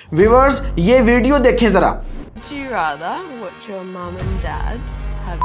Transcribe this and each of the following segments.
Viewers ये video देखें जरा। Would you rather watch your mum and dad have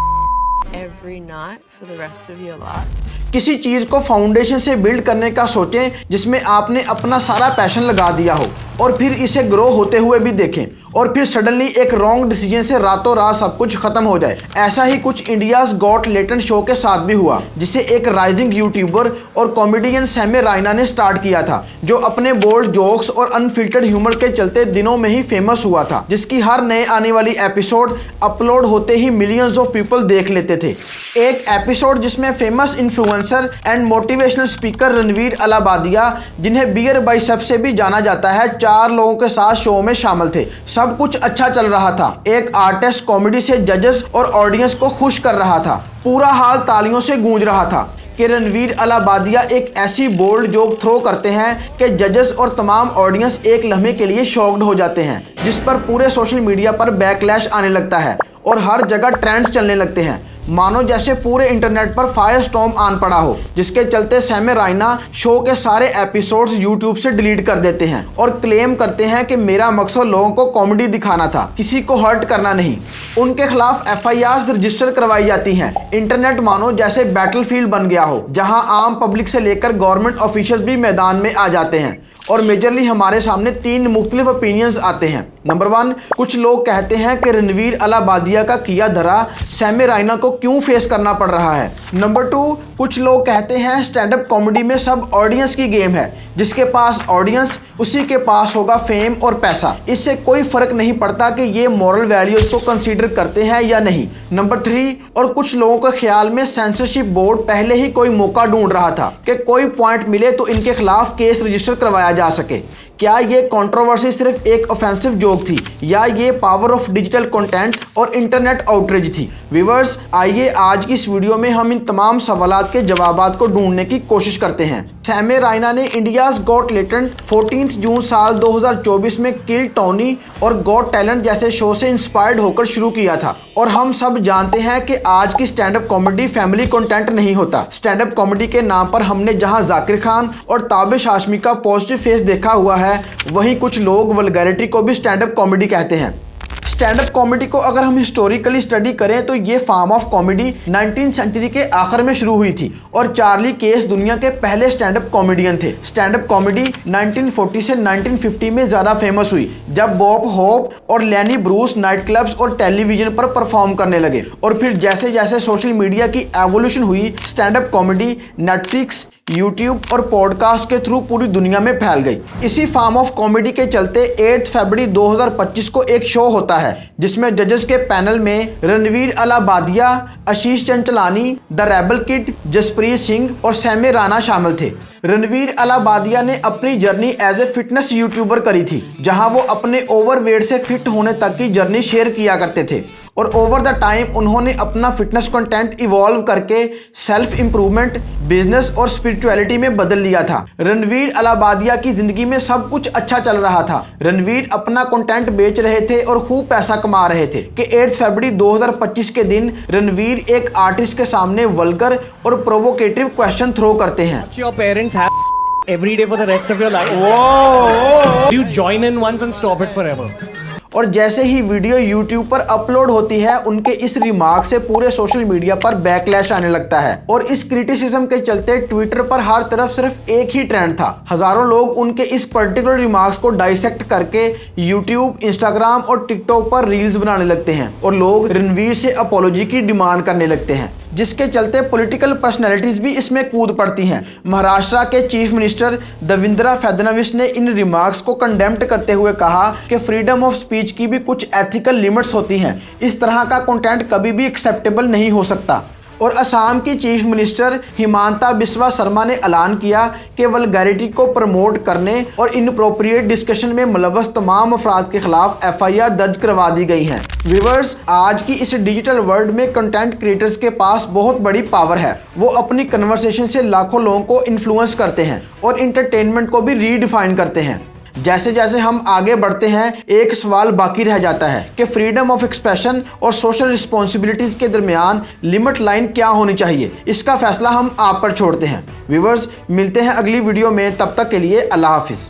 every night for the rest of your life? किसी चीज को foundation से बिल्ड करने का सोचें जिसमें आपने अपना सारा पैशन लगा दिया हो और फिर इसे ग्रो होते हुए भी देखें और फिर सडनली एक रॉन्ग डिसीजन से रातों रात सब कुछ खत्म हो जाए। ऐसा ही कुछ इंडियाज गॉट टैलेंट शो के साथ भी हुआ, जिसे एक राइजिंग यूट्यूबर और कॉमेडियन सैमी रायना ने स्टार्ट किया था, जो अपने बोल्ड जोक्स और अनफिल्टर्ड ह्यूमर के चलते दिनों में ही फेमस हुआ था, जिसकी हर नए आने वाली एपिसोड अपलोड होते ही मिलियंस ऑफ पीपल देख लेते थे। एक एपिसोड जिसमें famous influencer and motivational speaker Ranveer Allahbadia, जिन्हें बियर बाइसेप्स से भी जाना जाता है, 4 लोगों के साथ शो में शामिल थे। सब कुछ अच्छा चल रहा था। एक आर्टिस्ट कॉमेडी से जजेस और ऑडियंस को खुश कर रहा था। पूरा हाल तालियों से गूंज रहा था कि रणवीर अलाबादिया एक ऐसी बोल्ड जोक थ्रो करते हैं कि जजेस और तमाम ऑडियंस एक लम्हे के लिए शॉक्ड हो जाते हैं, जिस पर पूरे सोशल मीडिया पर बैकलैश आने लगता है और हर जगह ट्रेंड्स चलने लगते हैं, मानो जैसे पूरे इंटरनेट पर फायर स्टॉर्म आन पड़ा हो, जिसके चलते सैमी रायना शो के सारे एपिसोड्स यूट्यूब से डिलीट कर देते हैं और क्लेम करते हैं कि मेरा मकसद लोगों को कॉमेडी दिखाना था, किसी को हर्ट करना नहीं। उनके खिलाफ FIRs रजिस्टर करवाई जाती हैं। इंटरनेट मानो जैसे बैटलफील्ड बन गया हो, जहां आम पब्लिक से लेकर गवर्नमेंट ऑफिशियल्स भी मैदान में आ जाते हैं और मेजरली हमारे सामने 3 मुख्तलिफ ओपिनियंस आते हैं। नंबर 1, कुछ लोग कहते हैं कि रणवीर अलाबादिया का किया धरा सैमी रायना को क्यों फेस करना पड़ रहा है। नंबर 2, कुछ लोग कहते हैं स्टैंड अप कॉमेडी में सब ऑडियंस की गेम है, जिसके पास ऑडियंस उसी के पास होगा फेम और पैसा, इससे कोई फर्क नहीं पड़ता कि ये मॉरल वैल्यूज को कंसीडर करते हैं या नहीं। नंबर 3, और कुछ लोगों के ख्याल में सेंसरशिप बोर्ड पहले ही कोई मौका ढूंढ रहा था कि कोई पॉइंट मिले तो इनके खिलाफ केस रजिस्टर करवाया जा सके। क्या ये कंट्रोवर्सी सिर्फ एक ऑफेंसिव जोक थी या ये पावर ऑफ डिजिटल कंटेंट और इंटरनेट आउटरीच थी? व्यूअर्स, आइए आज की इस वीडियो में हम इन तमाम सवालात के जवाबात को ढूंढने की कोशिश करते हैं। सैमी रायना ने इंडियाज गॉट टैलेंट 14 जून साल 2024 में किल टोनी और गॉट टैलेंट जैसे शो से इंस्पायर्ड होकर शुरू किया था, और हम सब जानते हैं कि आज की stand up comedy family content नहीं होता। स्टैंड अप कॉमेडी के नाम पर हमने जहां जाकिर खान और ताबिश हाशमी का पॉजिटिव फेस देखा हुआ है, वहीं कुछ लोग वल्गैरिटी को भी स्टैंड अप कॉमेडी कहते हैं। स्टैंड अप कॉमेडी को अगर हम हिस्टोरिकली स्टडी करें तो ये form of comedy 19th century के आखिर में शुरू हुई थी और चार्ली केस दुनिया के पहले स्टैंड अप कॉमेडियन थे। स्टैंड अप कॉमेडी 1940 से 1950 में ज़्यादा फेमस हुई, जब बॉब होप और लैनी ब्रूस नाइट क्लब्स और टेलीविजन पर परफॉर्म करने लगे, और फिर जैसे जैसे सोशल मीडिया की एवोल्यूशन हुई, stand up comedy Netflix, YouTube और पॉडकास्ट के थ्रू पूरी दुनिया में फैल गई। इसी फॉर्म ऑफ कॉमेडी के चलते 8 फरवरी 2025 को एक शो होता है जिसमें जजेस के पैनल में Ranveer Allahbadia, Ashish Chanchlani, the rebel kid, Jaspreet Singh और सैमी रायना शामिल थे। रणवीर अलाबादिया ने अपनी journey as a fitness YouTuber करी थी, जहां वो अपने ओवरवेट से फिट होने तक की जर्नी शेयर किया करते थे, और ओवर द टाइम उन्होंने अपना फिटनेस कंटेंट इवॉल्व करके सेल्फ इंप्रूवमेंट, बिजनेस और स्पिरिचुअलिटी में बदल लिया था। रणवीर अलाबादिया की जिंदगी में सब कुछ अच्छा चल रहा था। रणवीर अपना कंटेंट बेच रहे थे और खूब पैसा कमा रहे थे कि 8 फरवरी 2025 के दिन रणवीर एक आर्टिस्ट के सामने वल्गर और प्रोवोकेटिव क्वेश्चन थ्रो करते हैं। Your parents have every day for the rest of your life. Whoa! You join in once and stop it forever. और जैसे ही वीडियो यूट्यूब पर अपलोड होती है, उनके इस रिमार्क से पूरे सोशल मीडिया पर बैकलैश आने लगता है, और इस क्रिटिसिज्म के चलते ट्विटर पर हर तरफ सिर्फ एक ही ट्रेंड था। हजारों लोग उनके इस पर्टिकुलर रिमार्क्स को डाइसेक्ट करके यूट्यूब, इंस्टाग्राम और टिकटॉक पर रील्स बनाने लगते हैं, और लोग रणवीर से अपॉलॉजी की डिमांड करने लगते हैं, जिसके चलते पॉलिटिकल पर्सनैलिटीज भी इसमें कूद पड़ती हैं। महाराष्ट्र के चीफ मिनिस्टर देवेंद्र फडणवीस ने इन रिमार्क्स को कंडेम्ड करते हुए कहा कि फ्रीडम ऑफ स्पीच की भी कुछ एथिकल लिमिट्स होती हैं, इस तरह का कंटेंट कभी भी एक्सेप्टेबल नहीं हो सकता। और असम की चीफ मिनिस्टर हिमांता बिस्वा शर्मा ने ऐलान किया कि वल्गैरिटी को प्रमोट करने और इनअप्रोप्रिएट डिस्कशन में मुलव्वस तमाम अफराद के खिलाफ FIR दर्ज करवा दी गई हैं। व्यूअर्स, आज की इस डिजिटल वर्ल्ड में कंटेंट क्रिएटर्स के पास बहुत बड़ी पावर है। वो अपनी कन्वर्सेशन से लाखों लोगों को इन्फ्लुएंस करते हैं और इंटरटेनमेंट को भी रीडिफाइन करते हैं। जैसे जैसे हम आगे बढ़ते हैं, एक सवाल बाकी रह जाता है कि फ्रीडम ऑफ एक्सप्रेशन और सोशल रिस्पॉन्सिबिलिटीज़ के दरमियान लिमिट लाइन क्या होनी चाहिए। इसका फैसला हम आप पर छोड़ते हैं। व्यूअर्स, मिलते हैं अगली वीडियो में, तब तक के लिए अल्लाह हाफिज़।